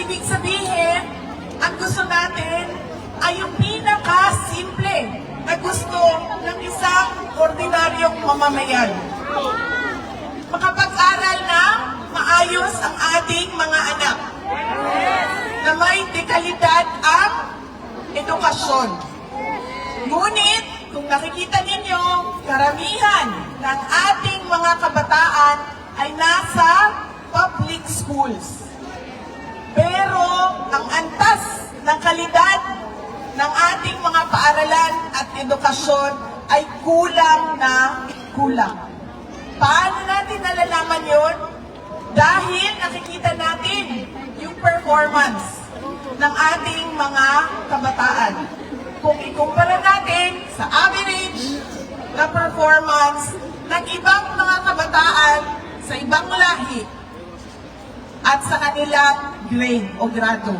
ibig sabihin, ang gusto natin ay yung pinaka-simple na gusto ng isang ordinaryong mamamayan. Makapag-aral na maayos ang ating mga anak. Na may dekalidad ang edukasyon. Ngunit, kung nakikita ninyo, karamihan ng ating mga kabataan ay nasa public schools. Pero ang antas ng kalidad ng ating mga paaralan at edukasyon ay kulang na kulang. Paano natin nalalaman yun? Dahil nakikita natin yung performance ng ating mga kabataan. Kung ikumpara natin sa average na performance ng ibang mga kabataan sa ibang lahi at sa kanilang grade o grado.